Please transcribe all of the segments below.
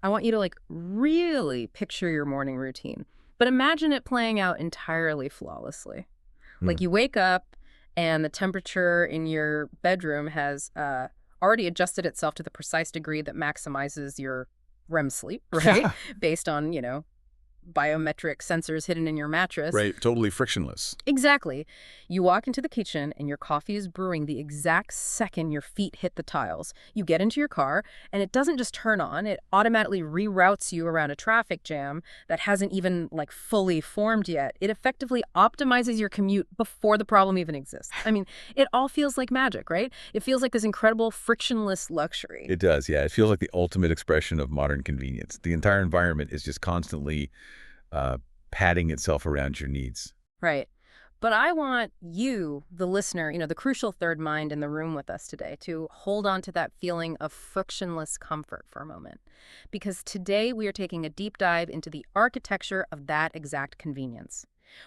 I want you to like really picture your morning routine. But imagine it playing out entirely flawlessly. Hmm. Like you wake up and the temperature in your bedroom has already adjusted itself to the precise degree that maximizes your REM sleep, right? Based on, biometric sensors hidden in your mattress. Right, totally frictionless. Exactly. You walk into the kitchen and your coffee is brewing the exact second your feet hit the tiles. You get into your car and it doesn't just turn on, it automatically reroutes you around a traffic jam that hasn't even like fully formed yet. It effectively optimizes your commute before the problem even exists. I mean, it all feels like magic, right? It feels like this incredible frictionless luxury. It does, yeah. It feels like the ultimate expression of modern convenience. The entire environment is just constantly uh, padding itself around your needs. Right. But I want you, the listener, the crucial third mind in the room with us today, to hold on to that feeling of frictionless comfort for a moment. Because today we are taking a deep dive into the architecture of that exact convenience.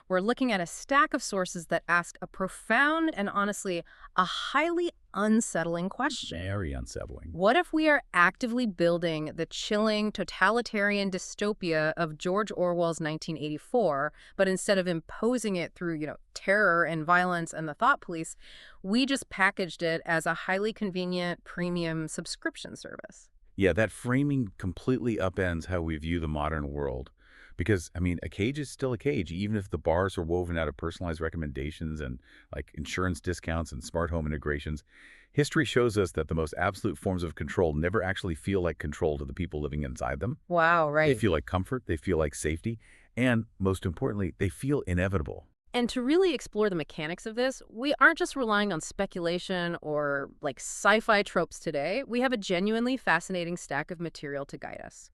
We're looking at a stack of sources that ask a profound and honestly, a highly unsettling question. Very unsettling. What if we are actively building the chilling, totalitarian dystopia of George Orwell's 1984, but instead of imposing it through, terror and violence and the thought police, we just packaged it as a highly convenient premium subscription service? Yeah, that framing completely upends how we view the modern world. Because, I mean, a cage is still a cage, even if the bars are woven out of personalized recommendations and like insurance discounts and smart home integrations. History shows us that the most absolute forms of control never actually feel like control to the people living inside them. Wow, They right. feel like comfort, they feel like safety, and most importantly, they feel inevitable. And to really explore the mechanics of this, we aren't just relying on speculation or like sci-fi tropes today. We have a genuinely fascinating stack of material to guide us.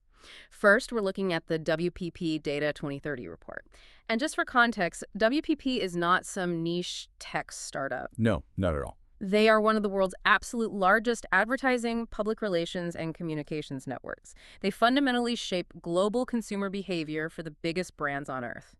First, we're looking at the WPP Data 2030 report. And just for context, WPP is not some niche tech startup. No, not at all. They are one of the world's absolute largest advertising, public relations, and communications networks. They fundamentally shape global consumer behavior for the biggest brands on Earth.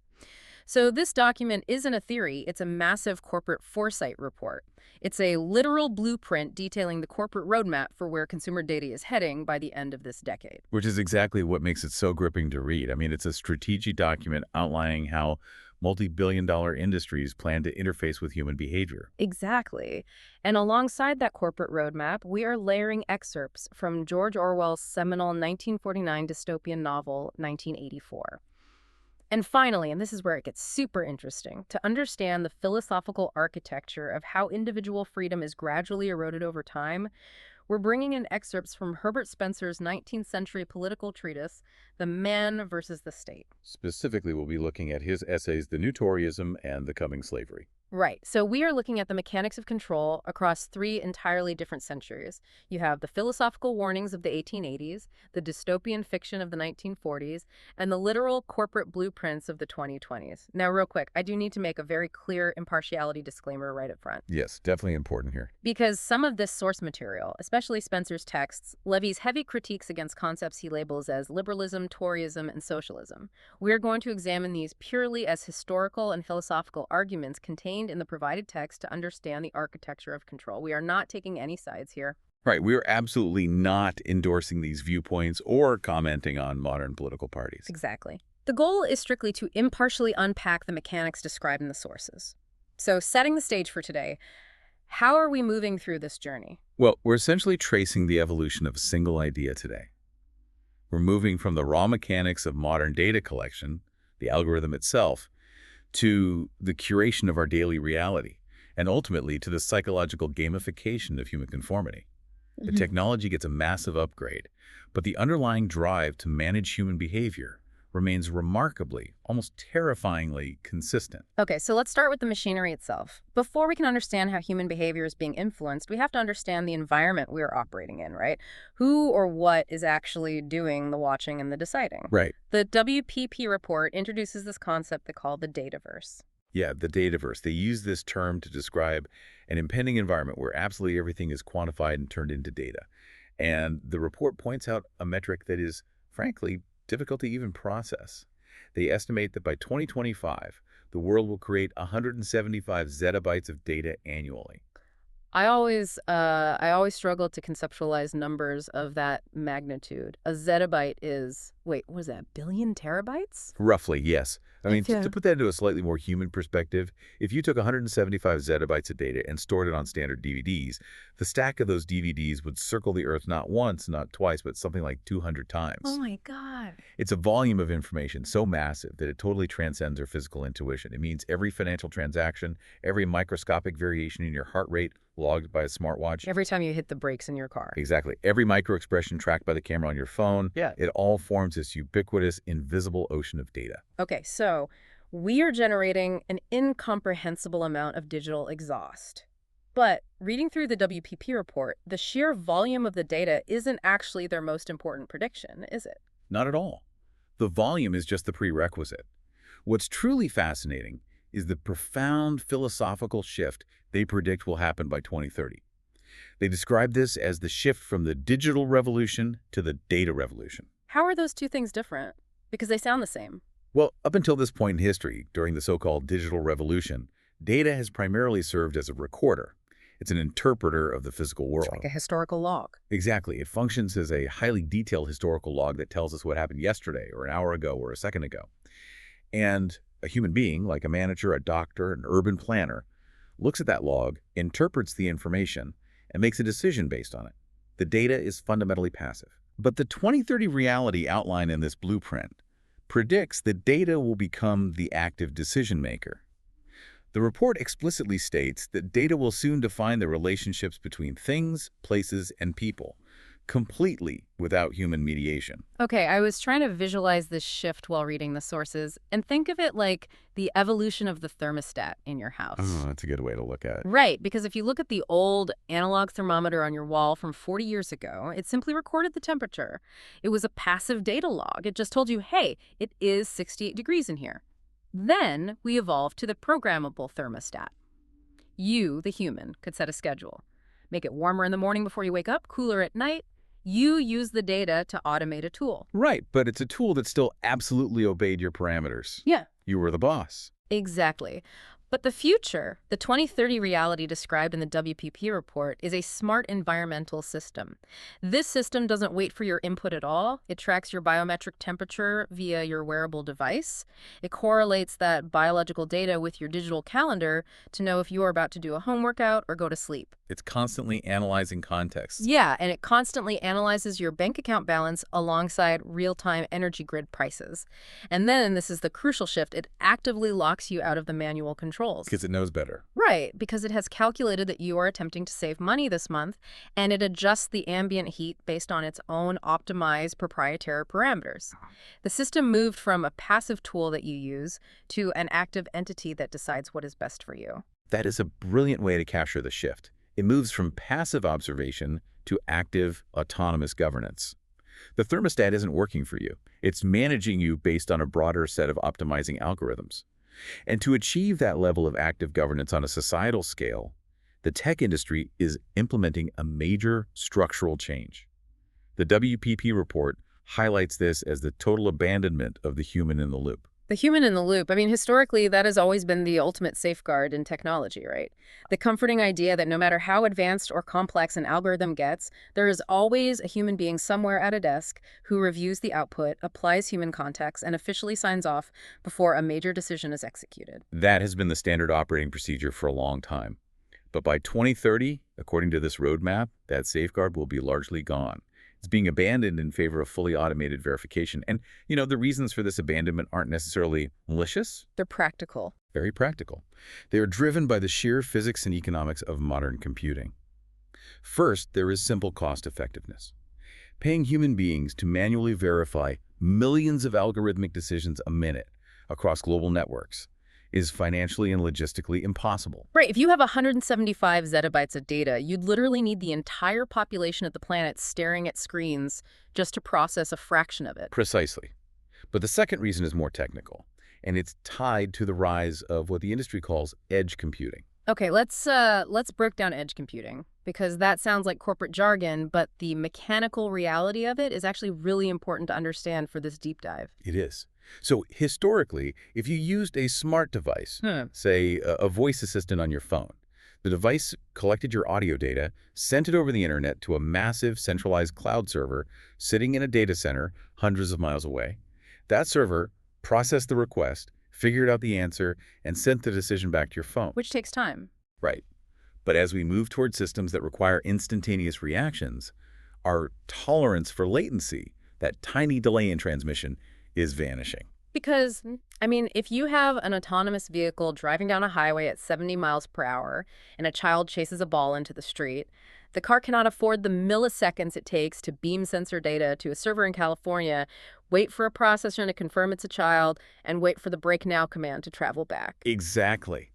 So this document isn't a theory, it's a massive corporate foresight report. It's a literal blueprint detailing the corporate roadmap for where consumer data is heading by the end of this decade. Which is exactly what makes it so gripping to read. I mean, it's a strategic document outlining how multi-billion-dollar industries plan to interface with human behavior. Exactly. And alongside that corporate roadmap, we are layering excerpts from George Orwell's seminal 1949 dystopian novel, 1984. And finally, and this is where it gets super interesting, to understand the philosophical architecture of how individual freedom is gradually eroded over time, we're bringing in excerpts from Herbert Spencer's 19th century political treatise, The Man versus the State. Specifically, we'll be looking at his essays, The New Toryism and The Coming Slavery. Right. So we are looking at the mechanics of control across three entirely different centuries. You have the philosophical warnings of the 1880s, the dystopian fiction of the 1940s, and the literal corporate blueprints of the 2020s. Now, real quick, I do need to make a very clear impartiality disclaimer right up front. Yes, definitely important here. Because some of this source material, especially Spencer's texts, levies heavy critiques against concepts he labels as liberalism, Toryism, and socialism. We're going to examine these purely as historical and philosophical arguments contained in the provided text to understand the architecture of control. We are not taking any sides here. Right, we are absolutely not endorsing these viewpoints or commenting on modern political parties. Exactly. The goal is strictly to impartially unpack the mechanics described in the sources. So, setting the stage for today, how are we moving through this journey? Well, we're essentially tracing the evolution of a single idea today. We're moving from the raw mechanics of modern data collection, the algorithm itself, to the curation of our daily reality, and ultimately to the psychological gamification of human conformity. The technology gets a massive upgrade, but the underlying drive to manage human behavior remains remarkably, almost terrifyingly consistent. Okay, so let's start with the machinery itself. Before we can understand how human behavior is being influenced, we have to understand the environment we're operating in, right? Who or what is actually doing the watching and the deciding? Right. The WPP report introduces this concept they call the Dataverse. Yeah, the Dataverse. They use this term to describe an impending environment where absolutely everything is quantified and turned into data. And the report points out a metric that is, frankly, difficult to even process. They estimate that by 2025, the world will create 175 zettabytes of data annually. I always struggle to conceptualize numbers of that magnitude. A zettabyte is, wait, what is that, billion terabytes? Roughly, yes. I mean, to Yeah. put that into a slightly more human perspective, if you took 175 zettabytes of data and stored it on standard DVDs, the stack of those DVDs would circle the Earth not once, not twice, but something like 200 Oh times. my God. It's a volume of information so massive that it totally transcends our physical intuition. It means every financial transaction, every microscopic variation in your heart rate logged by a smartwatch. Every time you hit the brakes in your car. Exactly. Every micro-expression tracked by the camera on your phone. Yeah. It all forms this ubiquitous, invisible ocean of data. Okay, so we are generating an incomprehensible amount of digital exhaust. But reading through the WPP report, the sheer volume of the data isn't actually their most important prediction, is it? Not at all. The volume is just the prerequisite. What's truly fascinating is the profound philosophical shift they predict will happen by 2030. They describe this as the shift from the digital revolution to the data revolution. How are those two things different? Because they sound the same. Well, up until this point in history, during the so-called digital revolution, data has primarily served as a recorder. It's an interpreter of the physical world. It's like a historical log. Exactly. It functions as a highly detailed historical log that tells us what happened yesterday or an hour ago or a second ago. And a human being, like a manager, a doctor, an urban planner, looks at that log, interprets the information, and makes a decision based on it. The data is fundamentally passive. But the 2030 reality outlined in this blueprint predicts that data will become the active decision maker. The report explicitly states that data will soon define the relationships between things, places, and people, completely without human mediation. Okay, I was trying to visualize this shift while reading the sources, and think of it like the evolution of the thermostat in your house. Oh, that's a good way to look at it. Right, because if you look at the old analog thermometer on your wall from 40 years ago, it simply recorded the temperature. It was a passive data log. It just told you, hey, it is 68 degrees in here. Then we evolved to the programmable thermostat. You, the human, could set a schedule. Make it warmer in the morning before you wake up, cooler at night. You use the data to automate a tool. Right, but it's a tool that still absolutely obeyed your parameters. Yeah. You were the boss. Exactly. But the future, the 2030 reality described in the WPP report, is a smart environmental system. This system doesn't wait for your input at all. It tracks your biometric temperature via your wearable device. It correlates that biological data with your digital calendar to know if you are about to do a home workout or go to sleep. It's constantly analyzing context. Yeah, and it constantly analyzes your bank account balance alongside real-time energy grid prices. And then, this is the crucial shift, it actively locks you out of the manual controls. Because it knows better. Right, because it has calculated that you are attempting to save money this month, and it adjusts the ambient heat based on its own optimized proprietary parameters. The system moved from a passive tool that you use to an active entity that decides what is best for you. That is a brilliant way to capture the shift. It moves from passive observation to active, autonomous governance. The thermostat isn't working for you. It's managing you based on a broader set of optimizing algorithms. And to achieve that level of active governance on a societal scale, the tech industry is implementing a major structural change. The WPP report highlights this as the total abandonment of the human in the loop. The human in the loop, I mean, historically, that has always been the ultimate safeguard in technology, right? The comforting idea that no matter how advanced or complex an algorithm gets, there is always a human being somewhere at a desk who reviews the output, applies human context, and officially signs off before a major decision is executed. That has been the standard operating procedure for a long time. But by 2030, according to this roadmap, that safeguard will be largely gone. It's being abandoned in favor of fully automated verification. And, the reasons for this abandonment aren't necessarily malicious. They're practical. Very practical. They are driven by the sheer physics and economics of modern computing. First, there is simple cost effectiveness. Paying human beings to manually verify millions of algorithmic decisions a minute across global networks is financially and logistically impossible. Right, if you have 175 zettabytes of data, you'd literally need the entire population of the planet staring at screens just to process a fraction of it. Precisely. But the second reason is more technical, and it's tied to the rise of what the industry calls edge computing. Okay, let's break down edge computing, because that sounds like corporate jargon, but the mechanical reality of it is actually really important to understand for this deep dive. It is. So historically, if you used a smart device, say a voice assistant on your phone, The device collected your audio data, sent it over the internet to a massive centralized cloud server sitting in a data center hundreds of miles away. That server processed the request, figured out the answer, and sent the decision back to your phone. Which takes time. Right. But as we move toward systems that require instantaneous reactions, our tolerance for latency, that tiny delay in transmission, is vanishing. Because, I mean, if you have an autonomous vehicle driving down a highway at 70 miles per hour and a child chases a ball into the street, the car cannot afford the milliseconds it takes to beam sensor data to a server in California, wait for a processor to confirm it's a child, and wait for the brake now command to travel back. Exactly.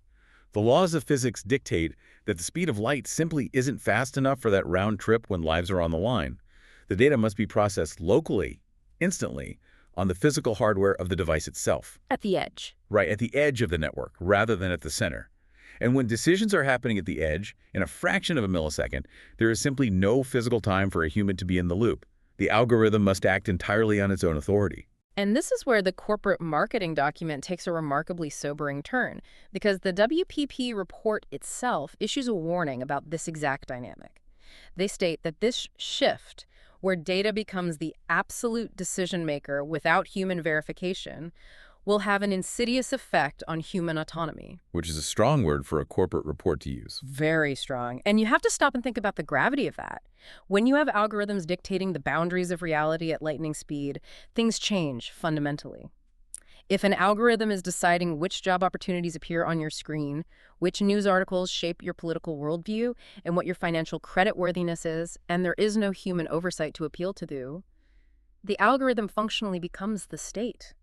The laws of physics dictate that the speed of light simply isn't fast enough for that round trip when lives are on the line. The data must be processed locally, instantly, on the physical hardware of the device itself. At the edge. Right, at the edge of the network, rather than at the center. And when decisions are happening at the edge, in a fraction of a millisecond, there is simply no physical time for a human to be in the loop. The algorithm must act entirely on its own authority. And this is where the corporate marketing document takes a remarkably sobering turn, because the WPP report itself issues a warning about this exact dynamic. They state that this shift, where data becomes the absolute decision maker without human verification, will have an insidious effect on human autonomy. Which is a strong word for a corporate report to use. Very strong. And you have to stop and think about the gravity of that. When you have algorithms dictating the boundaries of reality at lightning speed, things change fundamentally. If an algorithm is deciding which job opportunities appear on your screen, which news articles shape your political worldview, and what your financial creditworthiness is, and there is no human oversight to appeal to, the algorithm functionally becomes the state.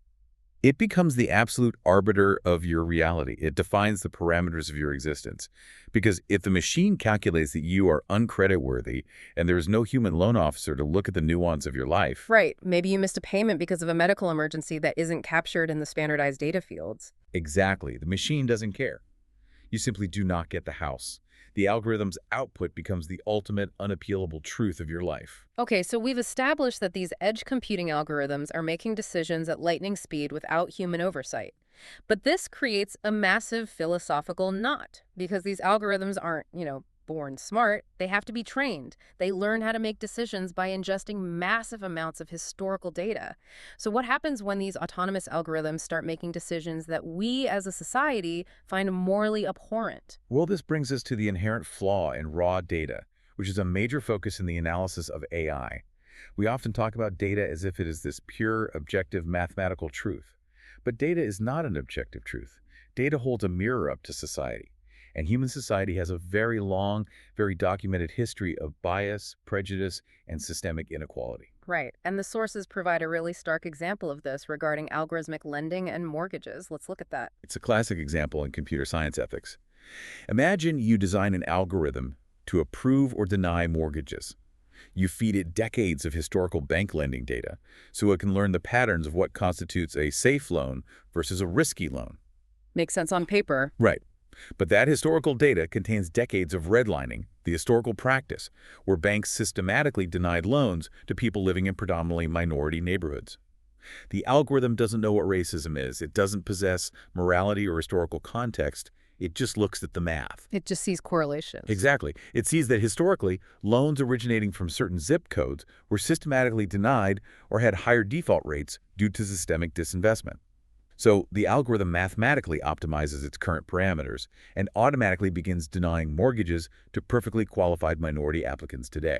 It becomes the absolute arbiter of your reality. It defines the parameters of your existence. Because if the machine calculates that you are uncreditworthy and there is no human loan officer to look at the nuance of your life... Right. Maybe you missed a payment because of a medical emergency that isn't captured in the standardized data fields. Exactly. The machine doesn't care. You simply do not get the house. The algorithm's output becomes the ultimate unappealable truth of your life. Okay, so we've established that these edge computing algorithms are making decisions at lightning speed without human oversight. But this creates a massive philosophical knot, because these algorithms aren't, born smart. They have to be trained. They learn how to make decisions by ingesting massive amounts of historical data. So what happens when these autonomous algorithms start making decisions that we as a society find morally abhorrent? Well, this brings us to the inherent flaw in raw data, which is a major focus in the analysis of AI. We often talk about data as if it is this pure, objective, mathematical truth. But data is not an objective truth. Data holds a mirror up to society. And human society has a very long, very documented history of bias, prejudice, and systemic inequality. Right. And the sources provide a really stark example of this regarding algorithmic lending and mortgages. Let's look at that. It's a classic example in computer science ethics. Imagine you design an algorithm to approve or deny mortgages. You feed it decades of historical bank lending data so it can learn the patterns of what constitutes a safe loan versus a risky loan. Makes sense on paper. Right. But that historical data contains decades of redlining, the historical practice, where banks systematically denied loans to people living in predominantly minority neighborhoods. The algorithm doesn't know what racism is. It doesn't possess morality or historical context. It just looks at the math. It just sees correlations. Exactly. It sees that historically, loans originating from certain zip codes were systematically denied or had higher default rates due to systemic disinvestment. So the algorithm mathematically optimizes its current parameters and automatically begins denying mortgages to perfectly qualified minority applicants today.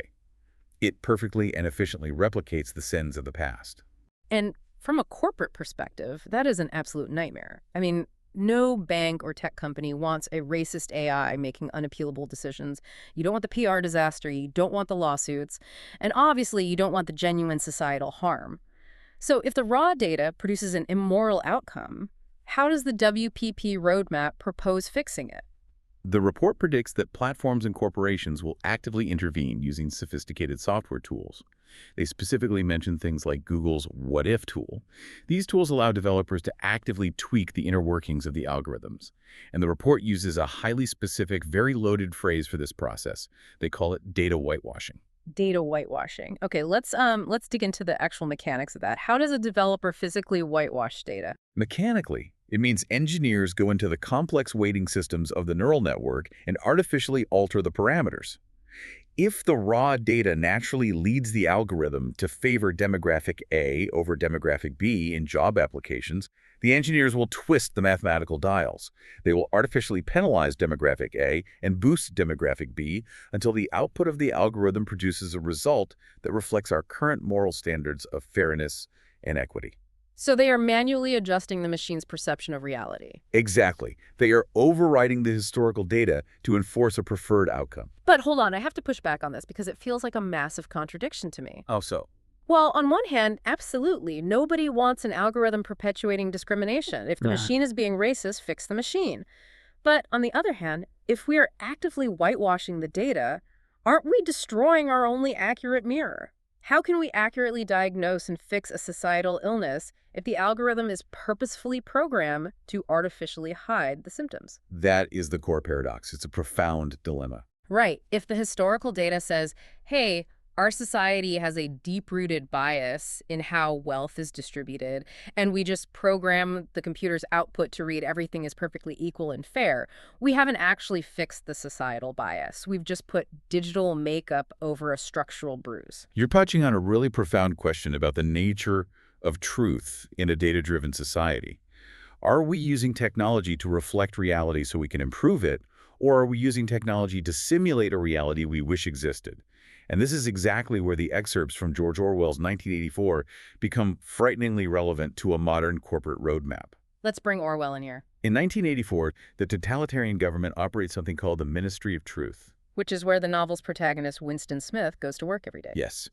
It perfectly and efficiently replicates the sins of the past. And from a corporate perspective, that is an absolute nightmare. I mean, no bank or tech company wants a racist AI making unappealable decisions. You don't want the PR disaster, you don't want the lawsuits, and obviously you don't want the genuine societal harm. So if the raw data produces an immoral outcome, how does the WPP roadmap propose fixing it? The report predicts that platforms and corporations will actively intervene using sophisticated software tools. They specifically mention things like Google's What If tool. These tools allow developers to actively tweak the inner workings of the algorithms. And the report uses a highly specific, very loaded phrase for this process. They call it data whitewashing. Data whitewashing. Okay, let's dig into the actual mechanics of that. How does a developer physically whitewash data? Mechanically, It means engineers go into the complex weighting systems of the neural network and artificially alter the parameters. If the raw data naturally leads the algorithm to favor demographic A over demographic B in job applications, the engineers will twist the mathematical dials. They will artificially penalize demographic A and boost demographic B until the output of the algorithm produces a result that reflects our current moral standards of fairness and equity. So they are manually adjusting the machine's perception of reality. Exactly. They are overriding the historical data to enforce a preferred outcome. But hold on, I have to push back on this because it feels like a massive contradiction to me. How so? Well, on one hand, absolutely, nobody wants an algorithm perpetuating discrimination. If the machine is being racist, fix the machine. But on the other hand, if we are actively whitewashing the data, aren't we destroying our only accurate mirror? How can we accurately diagnose and fix a societal illness if the algorithm is purposefully programmed to artificially hide the symptoms? That is the core paradox. It's a profound dilemma. Right. If the historical data says, hey, our society has a deep-rooted bias in how wealth is distributed, and we just program the computer's output to read everything is perfectly equal and fair, we haven't actually fixed the societal bias. We've just put digital makeup over a structural bruise. You're touching on a really profound question about the nature of truth in a data-driven society. Are we using technology to reflect reality so we can improve it, or are we using technology to simulate a reality we wish existed? And this is exactly where the excerpts from George Orwell's 1984 become frighteningly relevant to a modern corporate roadmap. Let's bring Orwell in here. In 1984, the totalitarian government operates something called the Ministry of Truth. Which is where the novel's protagonist, Winston Smith, goes to work every day. Yes.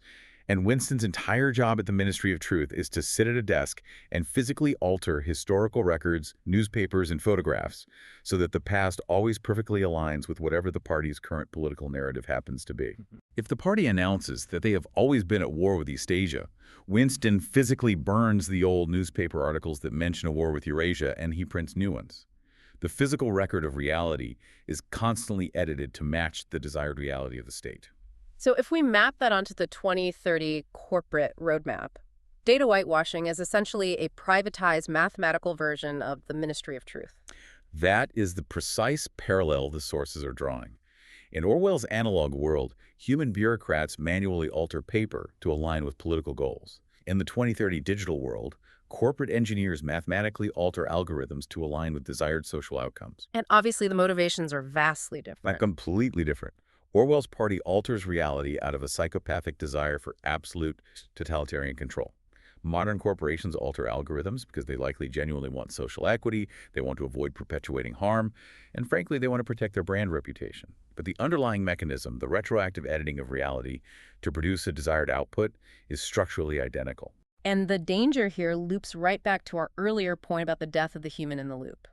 And Winston's entire job at the Ministry of Truth is to sit at a desk and physically alter historical records, newspapers, and photographs so that the past always perfectly aligns with whatever the party's current political narrative happens to be. If the party announces that they have always been at war with Eastasia, Winston physically burns the old newspaper articles that mention a war with Eurasia, and he prints new ones. The physical record of reality is constantly edited to match the desired reality of the state. So if we map that onto the 2030 corporate roadmap, data whitewashing is essentially a privatized mathematical version of the Ministry of Truth. That is the precise parallel the sources are drawing. In Orwell's analog world, human bureaucrats manually alter paper to align with political goals. In the 2030 digital world, corporate engineers mathematically alter algorithms to align with desired social outcomes. And obviously the motivations are vastly different. Completely different. Orwell's party alters reality out of a psychopathic desire for absolute totalitarian control. Modern corporations alter algorithms because they likely genuinely want social equity, they want to avoid perpetuating harm, and frankly, they want to protect their brand reputation. But the underlying mechanism, the retroactive editing of reality to produce a desired output, is structurally identical. And the danger here loops right back to our earlier point about the death of the human in the loop.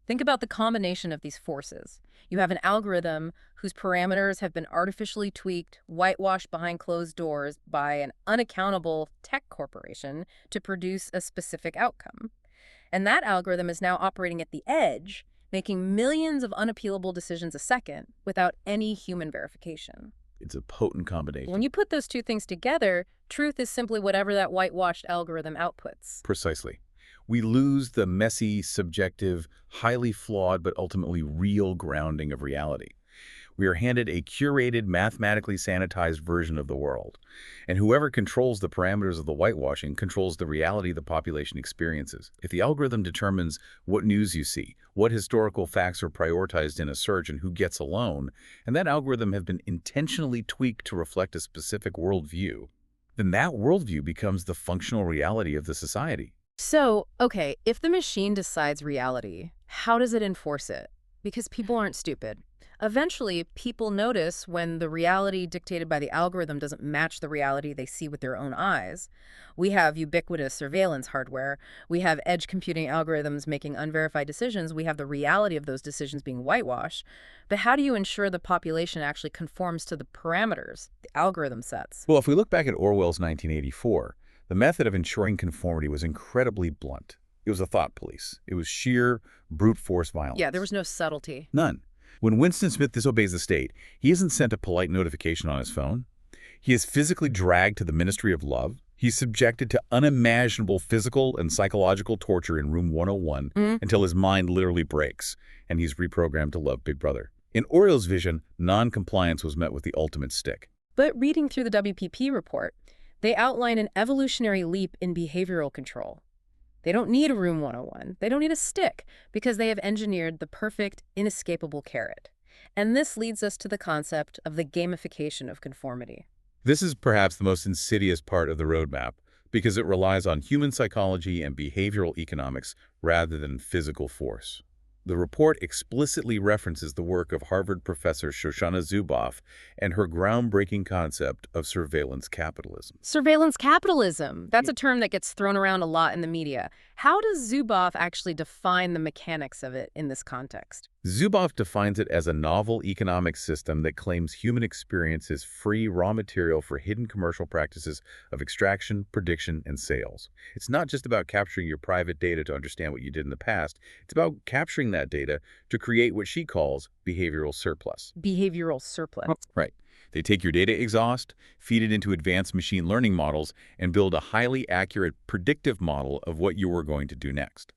Think about the combination of these forces. You have an algorithm whose parameters have been artificially tweaked, whitewashed behind closed doors by an unaccountable tech corporation to produce a specific outcome. And that algorithm is now operating at the edge, making millions of unappealable decisions a second without any human verification. It's a potent combination. When you put those two things together, truth is simply whatever that whitewashed algorithm outputs. Precisely. We lose the messy, subjective, highly flawed, but ultimately real grounding of reality. We are handed a curated, mathematically sanitized version of the world. And whoever controls the parameters of the whitewashing controls the reality the population experiences. If the algorithm determines what news you see, what historical facts are prioritized in a search, and who gets alone, and that algorithm has been intentionally tweaked to reflect a specific worldview, then that worldview becomes the functional reality of the society. So, okay, if the machine decides reality, how does it enforce it? Because people aren't stupid. Eventually, people notice when the reality dictated by the algorithm doesn't match the reality they see with their own eyes. We have ubiquitous surveillance hardware. We have edge computing algorithms making unverified decisions. We have the reality of those decisions being whitewashed. But how do you ensure the population actually conforms to the parameters the algorithm sets? Well, if we look back at Orwell's 1984, the method of ensuring conformity was incredibly blunt. It was a thought police. It was sheer brute force violence. Yeah, there was no subtlety. None. When Winston Smith disobeys the state, he isn't sent a polite notification on his phone. He is physically dragged to the Ministry of Love, He's subjected to unimaginable physical and psychological torture in room 101 until his mind literally breaks, and he's reprogrammed to love Big Brother. In Orwell's vision, non-compliance was met with the ultimate stick. But reading through the WPP report, they outline an evolutionary leap in behavioral control. They don't need a room 101. They don't need a stick because they have engineered the perfect, inescapable carrot. And this leads us to the concept of the gamification of conformity. This is perhaps the most insidious part of the roadmap because it relies on human psychology and behavioral economics rather than physical force. The report explicitly references the work of Harvard professor Shoshana Zuboff and her groundbreaking concept of surveillance capitalism. Surveillance capitalism. That's a term that gets thrown around a lot in the media. How does Zuboff actually define the mechanics of it in this context? Zuboff defines it as a novel economic system that claims human experience is free raw material for hidden commercial practices of extraction, prediction, and sales. It's not just about capturing your private data to understand what you did in the past. It's about capturing that data to create what she calls behavioral surplus. Behavioral surplus. Right. They take your data exhaust, feed it into advanced machine learning models, and build a highly accurate predictive model of what you are going to do next.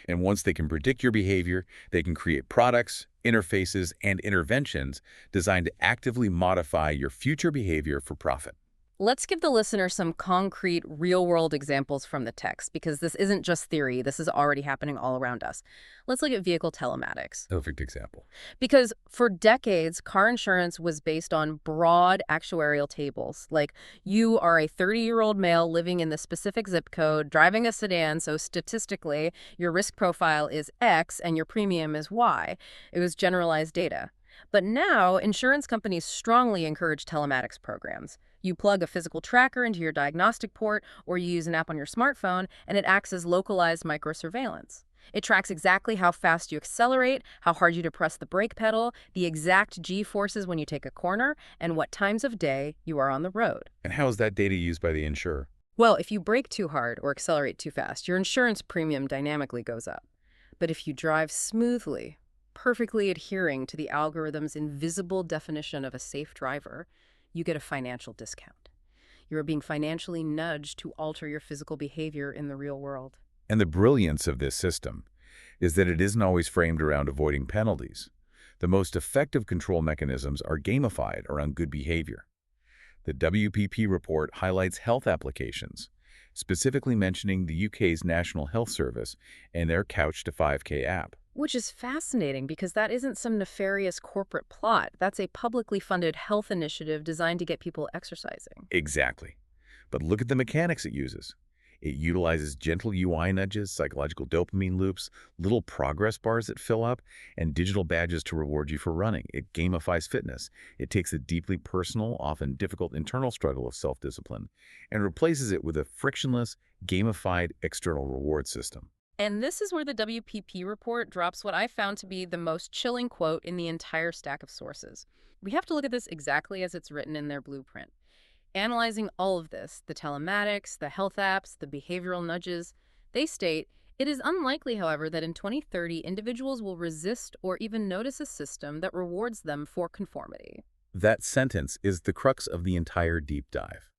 And once they can predict your behavior, they can create products, interfaces, and interventions designed to actively modify your future behavior for profit. Let's give the listener some concrete, real-world examples from the text, because this isn't just theory. This is already happening all around us. Let's look at vehicle telematics. Perfect example. Because for decades, car insurance was based on broad actuarial tables, like you are a 30-year-old male living in the specific zip code, driving a sedan, so statistically, your risk profile is X and your premium is Y. It was generalized data. But now, insurance companies strongly encourage telematics programs. You plug a physical tracker into your diagnostic port, or you use an app on your smartphone, and it acts as localized microsurveillance. It tracks exactly how fast you accelerate, how hard you depress the brake pedal, the exact G-forces when you take a corner, and what times of day you are on the road. And how is that data used by the insurer? Well, if you brake too hard or accelerate too fast, your insurance premium dynamically goes up. But if you drive smoothly, perfectly adhering to the algorithm's invisible definition of a safe driver, you get a financial discount. You are being financially nudged to alter your physical behavior in the real world. And the brilliance of this system is that it isn't always framed around avoiding penalties. The most effective control mechanisms are gamified around good behavior. The WPP report highlights health applications, specifically mentioning the UK's National Health Service and their Couch to 5K app. Which is fascinating because that isn't some nefarious corporate plot. That's a publicly funded health initiative designed to get people exercising. Exactly. But look at the mechanics it uses. It utilizes gentle UI nudges, psychological dopamine loops, little progress bars that fill up, and digital badges to reward you for running. It gamifies fitness. It takes a deeply personal, often difficult internal struggle of self-discipline and replaces it with a frictionless, gamified external reward system. And this is where the WPP report drops what I found to be the most chilling quote in the entire stack of sources. We have to look at this exactly as it's written in their blueprint. Analyzing all of this, the telematics, the health apps, the behavioral nudges, they state, it is unlikely, however, that in 2030 individuals will resist or even notice a system that rewards them for conformity. That sentence is the crux of the entire deep dive.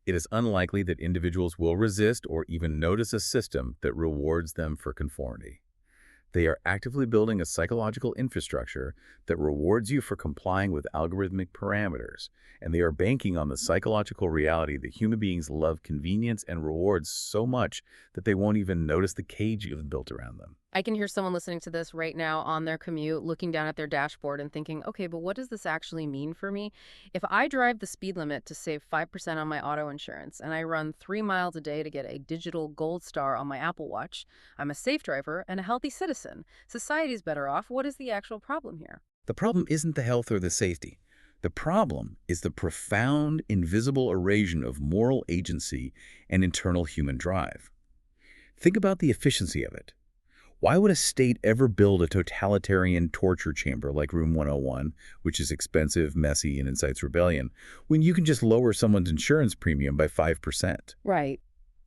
It is unlikely that individuals will resist or even notice a system that rewards them for conformity. They are actively building a psychological infrastructure that rewards you for complying with algorithmic parameters, and they are banking on the psychological reality that human beings love convenience and rewards so much that they won't even notice the cage you've built around them. I can hear someone listening to this right now on their commute, looking down at their dashboard and thinking, okay, but what does this actually mean for me? If I drive the speed limit to save 5% on my auto insurance and I run 3 miles a day to get a digital gold star on my Apple Watch, I'm a safe driver and a healthy citizen. Society's better off. What is the actual problem here? The problem isn't the health or the safety. The problem is the profound, invisible erosion of moral agency and internal human drive. Think about the efficiency of it. Why would a state ever build a totalitarian torture chamber like Room 101, which is expensive, messy, and incites rebellion, when you can just lower someone's insurance premium by 5%? Right.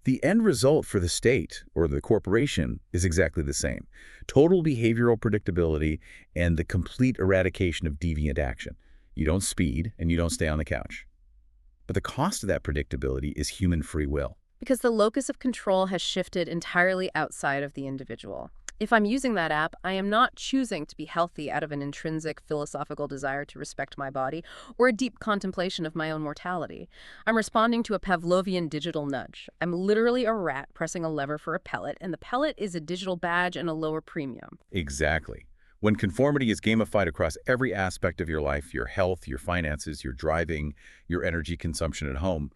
The end result for the state or the corporation is exactly the same. Total behavioral predictability and the complete eradication of deviant action. You don't speed and you don't stay on the couch. But the cost of that predictability is human free will. Because the locus of control has shifted entirely outside of the individual. If I'm using that app, I am not choosing to be healthy out of an intrinsic philosophical desire to respect my body or a deep contemplation of my own mortality. I'm responding to a Pavlovian digital nudge. I'm literally a rat pressing a lever for a pellet, and the pellet is a digital badge and a lower premium. Exactly. When conformity is gamified across every aspect of your life, your health, your finances, your driving, your energy consumption at home,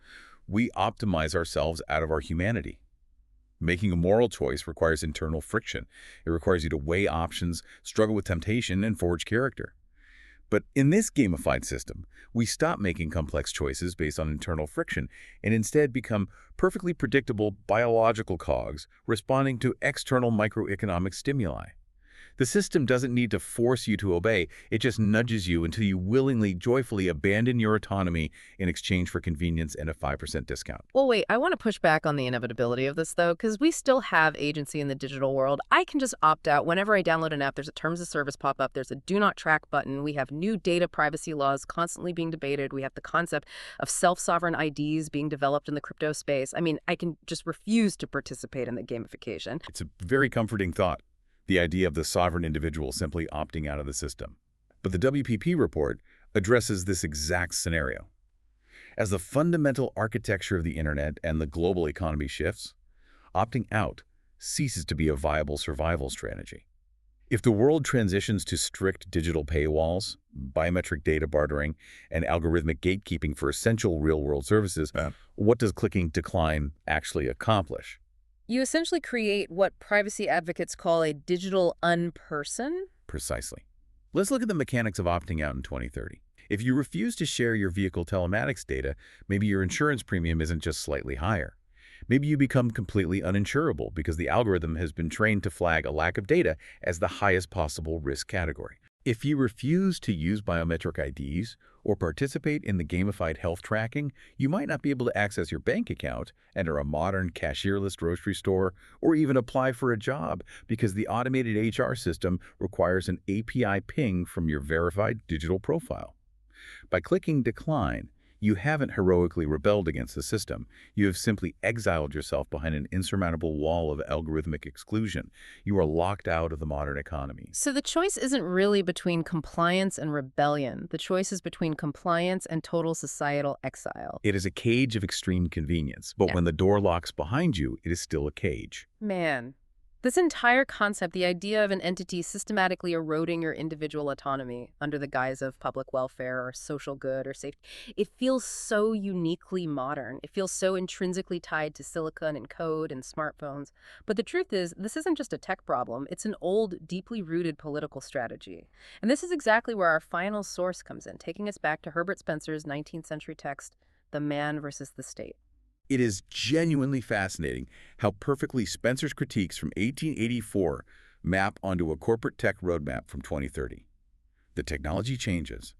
we optimize ourselves out of our humanity. Making a moral choice requires internal friction. It requires you to weigh options, struggle with temptation, and forge character. But in this gamified system, we stop making complex choices based on internal friction and instead become perfectly predictable biological cogs responding to external microeconomic stimuli. The system doesn't need to force you to obey. It just nudges you until you willingly, joyfully abandon your autonomy in exchange for convenience and a 5% discount. Well, wait, I want to push back on the inevitability of this, though, because we still have agency in the digital world. I can just opt out. Whenever I download an app, there's a terms of service pop-up, there's a do not track button, we have new data privacy laws constantly being debated, we have the concept of self-sovereign IDs being developed in the crypto space. I mean, I can just refuse to participate in the gamification. It's a very comforting thought, the idea of the sovereign individual simply opting out of the system. But the WPP report addresses this exact scenario. As the fundamental architecture of the internet and the global economy shifts, opting out ceases to be a viable survival strategy. If the world transitions to strict digital paywalls, biometric data bartering, and algorithmic gatekeeping for essential real-world services, what does clicking decline actually accomplish? You essentially create what privacy advocates call a digital unperson. Precisely. Let's look at the mechanics of opting out in 2030. If you refuse to share your vehicle telematics data, maybe your insurance premium isn't just slightly higher. Maybe you become completely uninsurable because the algorithm has been trained to flag a lack of data as the highest possible risk category. If you refuse to use biometric IDs or participate in the gamified health tracking, you might not be able to access your bank account, enter a modern cashierless grocery store, or even apply for a job because the automated HR system requires an API ping from your verified digital profile. By clicking decline, you haven't heroically rebelled against the system. You have simply exiled yourself behind an insurmountable wall of algorithmic exclusion. You are locked out of the modern economy. So the choice isn't really between compliance and rebellion. The choice is between compliance and total societal exile. It is a cage of extreme convenience, but when the door locks behind you, it is still a cage. Man, this entire concept, the idea of an entity systematically eroding your individual autonomy under the guise of public welfare or social good or safety, it feels so uniquely modern. It feels so intrinsically tied to silicon and code and smartphones. But the truth is, this isn't just a tech problem. It's an old, deeply rooted political strategy. And this is exactly where our final source comes in, taking us back to Herbert Spencer's 19th century text, The Man versus the State. It is genuinely fascinating how perfectly Spencer's critiques from 1884 map onto a corporate tech roadmap from 2030. The technology changes,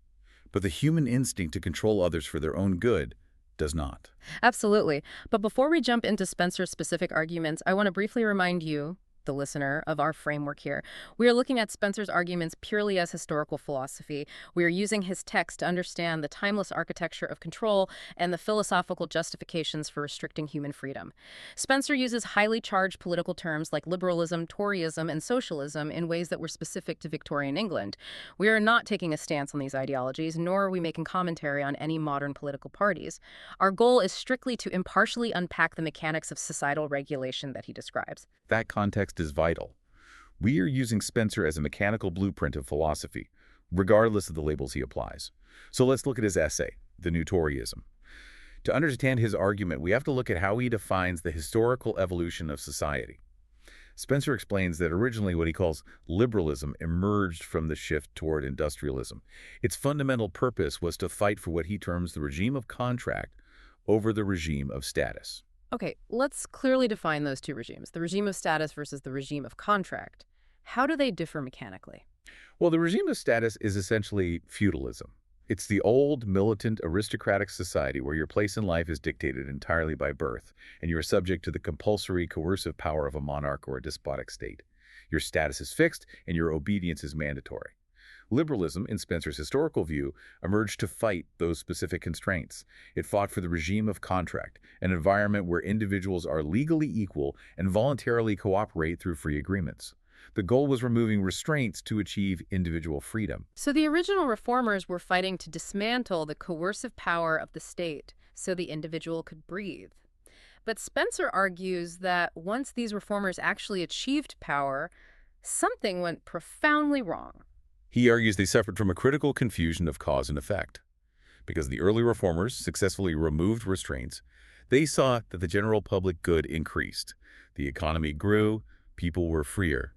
but the human instinct to control others for their own good does not. Absolutely. But before we jump into Spencer's specific arguments, I want to briefly remind you, the listener, of our framework here. We are looking at Spencer's arguments purely as historical philosophy. We are using his text to understand the timeless architecture of control and the philosophical justifications for restricting human freedom. Spencer uses highly charged political terms like liberalism, Toryism, and socialism in ways that were specific to Victorian England. We are not taking a stance on these ideologies, nor are we making commentary on any modern political parties. Our goal is strictly to impartially unpack the mechanics of societal regulation that he describes. That context is vital. We are using Spencer as a mechanical blueprint of philosophy, regardless of the labels he applies. So let's look at his essay, The New Toryism. To understand his argument, we have to look at how he defines the historical evolution of society. Spencer explains that originally what he calls liberalism emerged from the shift toward industrialism. Its fundamental purpose was to fight for what he terms the regime of contract over the regime of status. Okay, let's clearly define those two regimes, the regime of status versus the regime of contract. How do they differ mechanically? Well, the regime of status is essentially feudalism. It's the old, militant, aristocratic society where your place in life is dictated entirely by birth, and you are subject to the compulsory, coercive power of a monarch or a despotic state. Your status is fixed, and your obedience is mandatory. Liberalism, in Spencer's historical view, emerged to fight those specific constraints. It fought for the regime of contract, an environment where individuals are legally equal and voluntarily cooperate through free agreements. The goal was removing restraints to achieve individual freedom. So the original reformers were fighting to dismantle the coercive power of the state so the individual could breathe. But Spencer argues that once these reformers actually achieved power, something went profoundly wrong. He argues they suffered from a critical confusion of cause and effect. Because the early reformers successfully removed restraints, they saw that the general public good increased. The economy grew, people were freer.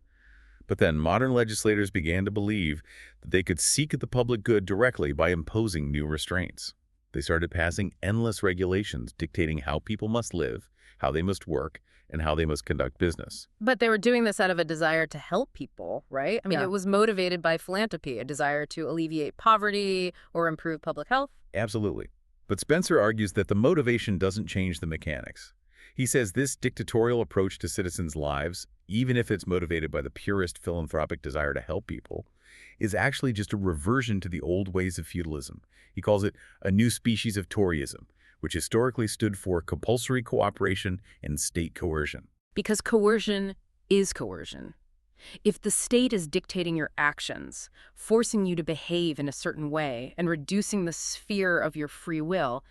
But then modern legislators began to believe that they could seek the public good directly by imposing new restraints. They started passing endless regulations dictating how people must live, how they must work, and how they must conduct business. But they were doing this out of a desire to help people, right? I mean, Yeah. It was motivated by philanthropy, a desire to alleviate poverty or improve public health. Absolutely. But Spencer argues that the motivation doesn't change the mechanics. He says this dictatorial approach to citizens' lives, even if it's motivated by the purest philanthropic desire to help people, is actually just a reversion to the old ways of feudalism. He calls it a new species of Toryism, which historically stood for compulsory cooperation and state coercion. Because coercion is coercion. If the state is dictating your actions, forcing you to behave in a certain way, and reducing the sphere of your free will,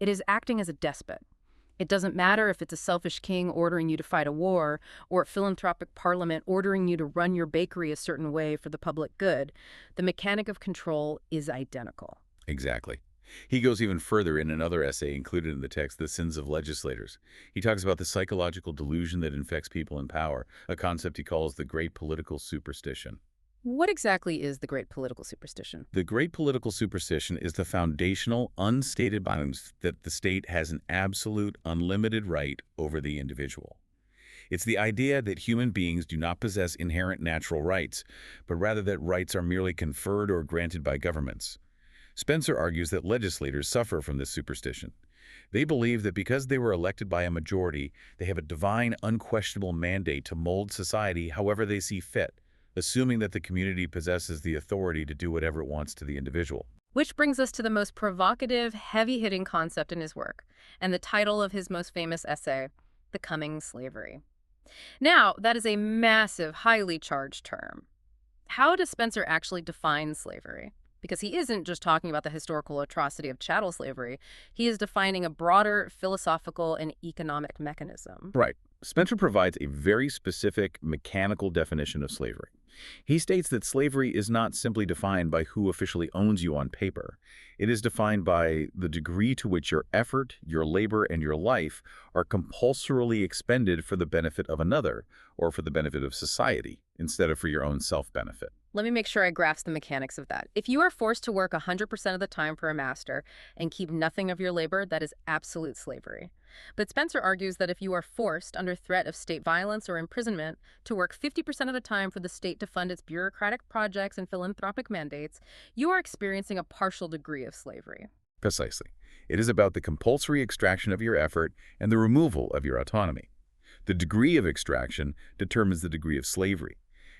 it is acting as a despot. It doesn't matter if it's a selfish king ordering you to fight a war, or a philanthropic parliament ordering you to run your bakery a certain way for the public good. The mechanic of control is identical. Exactly. He goes even further in another essay included in the text, The Sins of Legislators. He talks about the psychological delusion that infects people in power, a concept he calls the great political superstition. What exactly is the great political superstition? The great political superstition is the foundational, unstated bias that the state has an absolute, unlimited right over the individual. It's the idea that human beings do not possess inherent natural rights, but rather that rights are merely conferred or granted by governments. Spencer argues that legislators suffer from this superstition. They believe that because they were elected by a majority, they have a divine, unquestionable mandate to mold society however they see fit, assuming that the community possesses the authority to do whatever it wants to the individual. Which brings us to the most provocative, heavy-hitting concept in his work, and the title of his most famous essay, The Coming Slavery. Now, that is a massive, highly charged term. How does Spencer actually define slavery? Because he isn't just talking about the historical atrocity of chattel slavery, he is defining a broader philosophical and economic mechanism. Right. Spencer provides a very specific mechanical definition of slavery. He states that slavery is not simply defined by who officially owns you on paper. It is defined by the degree to which your effort, your labor, and your life are compulsorily expended for the benefit of another, or for the benefit of society, instead of for your own self-benefit. Let me make sure I grasp the mechanics of that. If you are forced to work 100% of the time for a master and keep nothing of your labor, that is absolute slavery. But Spencer argues that if you are forced, under threat of state violence or imprisonment, to work 50% of the time for the state to fund its bureaucratic projects and philanthropic mandates, you are experiencing a partial degree of slavery. Precisely. It is about the compulsory extraction of your effort and the removal of your autonomy. The degree of extraction determines the degree of slavery.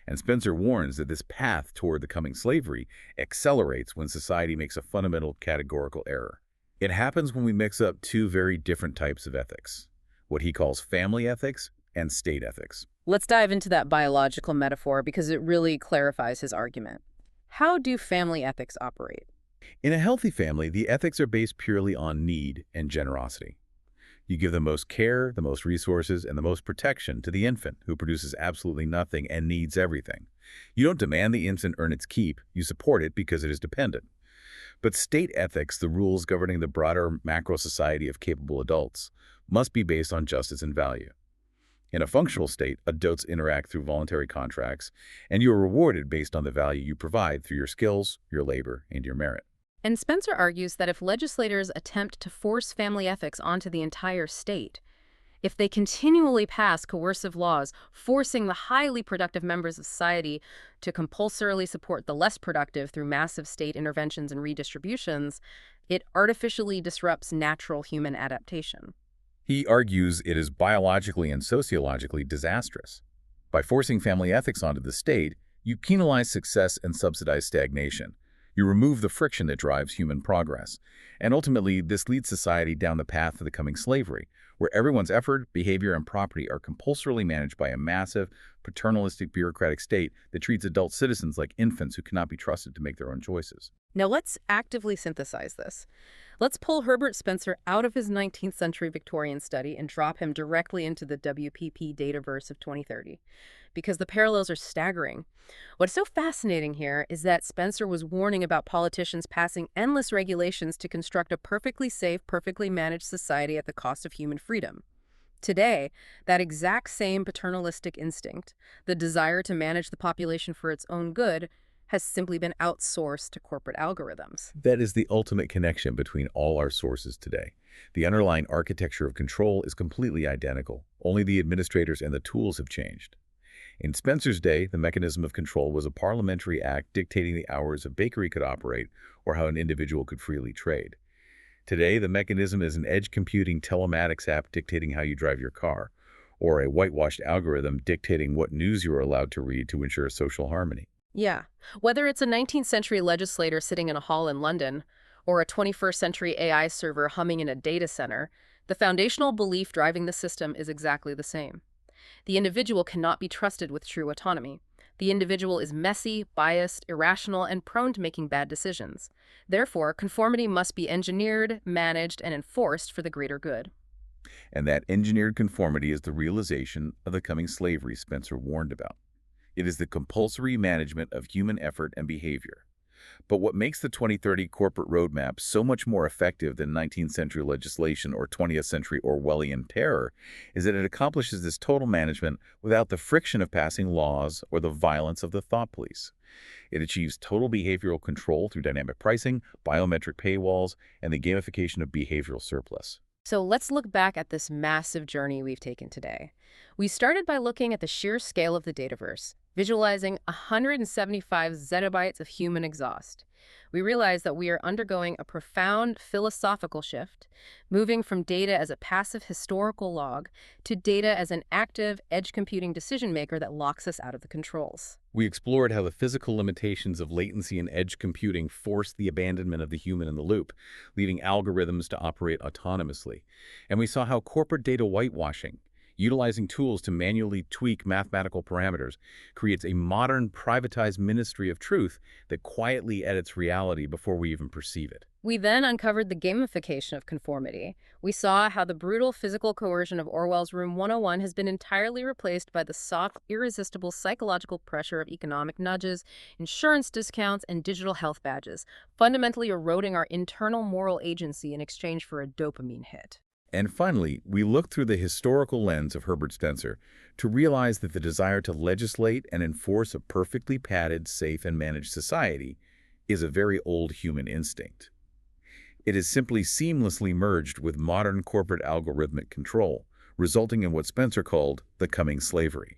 And Spencer warns that this path toward the coming slavery accelerates when society makes a fundamental categorical error. It happens when we mix up two very different types of ethics, what he calls family ethics and state ethics. Let's dive into that biological metaphor because it really clarifies his argument. How do family ethics operate? In a healthy family, the ethics are based purely on need and generosity. You give the most care, the most resources, and the most protection to the infant, who produces absolutely nothing and needs everything. You don't demand the infant earn its keep, you support it because it is dependent. But state ethics, the rules governing the broader macro society of capable adults, must be based on justice and value. In a functional state, adults interact through voluntary contracts, and you are rewarded based on the value you provide through your skills, your labor, and your merit. And Spencer argues that if legislators attempt to force family ethics onto the entire state, if they continually pass coercive laws forcing the highly productive members of society to compulsorily support the less productive through massive state interventions and redistributions, it artificially disrupts natural human adaptation. He argues it is biologically and sociologically disastrous. By forcing family ethics onto the state, You penalize success and subsidize stagnation. You remove the friction that drives human progress. And ultimately, this leads society down the path of becoming slavery, where everyone's effort, behavior, and property are compulsorily managed by a massive, paternalistic bureaucratic state that treats adult citizens like infants who cannot be trusted to make their own choices. Now let's actively synthesize this. Let's pull Herbert Spencer out of his 19th century Victorian study and drop him directly into the WPP Dataverse of 2030, because the parallels are staggering. What's so fascinating here is that Spencer was warning about politicians passing endless regulations to construct a perfectly safe, perfectly managed society at the cost of human freedom. Today, that exact same paternalistic instinct, the desire to manage the population for its own good, has simply been outsourced to corporate algorithms. That is the ultimate connection between all our sources today. The underlying architecture of control is completely identical. Only the administrators and the tools have changed. In Spencer's day, the mechanism of control was a parliamentary act dictating the hours a bakery could operate or how an individual could freely trade. Today, the mechanism is an edge computing telematics app dictating how you drive your car, or a whitewashed algorithm dictating what news you are allowed to read to ensure social harmony. Yeah, whether it's a 19th century legislator sitting in a hall in London or a 21st century AI server humming in a data center, the foundational belief driving the system is exactly the same. The individual cannot be trusted with true autonomy. The individual is messy, biased, irrational, and prone to making bad decisions. Therefore, conformity must be engineered, managed, and enforced for the greater good. And that engineered conformity is the realization of the coming slavery Spencer warned about. It is the compulsory management of human effort and behavior. But what makes the 2030 corporate roadmap so much more effective than 19th century legislation or 20th century Orwellian terror is that it accomplishes this total management without the friction of passing laws or the violence of the thought police. It achieves total behavioral control through dynamic pricing, biometric paywalls, and the gamification of behavioral surplus. So let's look back at this massive journey we've taken today. We started by looking at the sheer scale of the Dataverse, visualizing 175 zettabytes of human exhaust. We realized that we are undergoing a profound philosophical shift, moving from data as a passive historical log to data as an active, edge computing decision maker that locks us out of the controls. We explored how the physical limitations of latency and edge computing forced the abandonment of the human in the loop, leaving algorithms to operate autonomously. And we saw how corporate data whitewashing, utilizing tools to manually tweak mathematical parameters, creates a modern privatized ministry of truth that quietly edits reality before we even perceive it. We then uncovered the gamification of conformity. We saw how the brutal physical coercion of Orwell's Room 101 has been entirely replaced by the soft, irresistible psychological pressure of economic nudges, insurance discounts, and digital health badges, fundamentally eroding our internal moral agency in exchange for a dopamine hit. And finally, we look through the historical lens of Herbert Spencer to realize that the desire to legislate and enforce a perfectly padded, safe, and managed society is a very old human instinct. It is simply seamlessly merged with modern corporate algorithmic control, resulting in what Spencer called the coming slavery.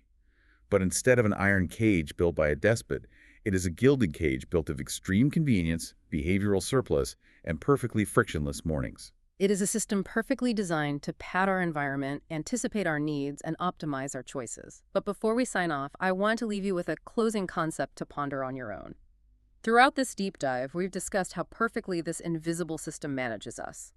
But instead of an iron cage built by a despot, it is a gilded cage built of extreme convenience, behavioral surplus, and perfectly frictionless mornings. It is a system perfectly designed to pad our environment, anticipate our needs, and optimize our choices. But before we sign off, I want to leave you with a closing concept to ponder on your own. Throughout this deep dive, we've discussed how perfectly this invisible system manages us.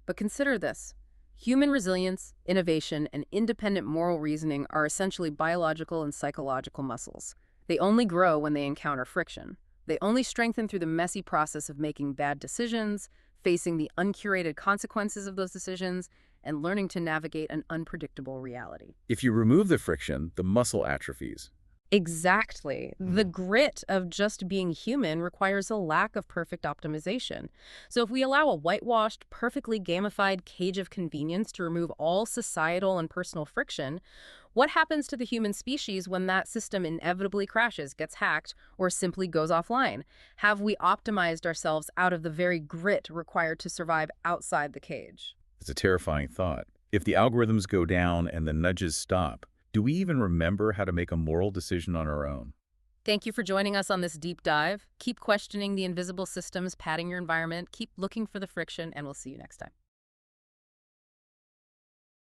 But consider this. Human resilience, innovation, and independent moral reasoning are essentially biological and psychological muscles. They only grow when they encounter friction. They only strengthen through the messy process of making bad decisions, facing the uncurated consequences of those decisions, and learning to navigate an unpredictable reality. If you remove the friction, the muscle atrophies. Exactly. The grit of just being human requires a lack of perfect optimization. So if we allow a whitewashed, perfectly gamified cage of convenience to remove all societal and personal friction, what happens to the human species when that system inevitably crashes, gets hacked, or simply goes offline? Have we optimized ourselves out of the very grit required to survive outside the cage? It's a terrifying thought. If the algorithms go down and the nudges stop, do we even remember how to make a moral decision on our own? Thank you for joining us on this deep dive. Keep questioning the invisible systems padding your environment, keep looking for the friction, and we'll see you next time.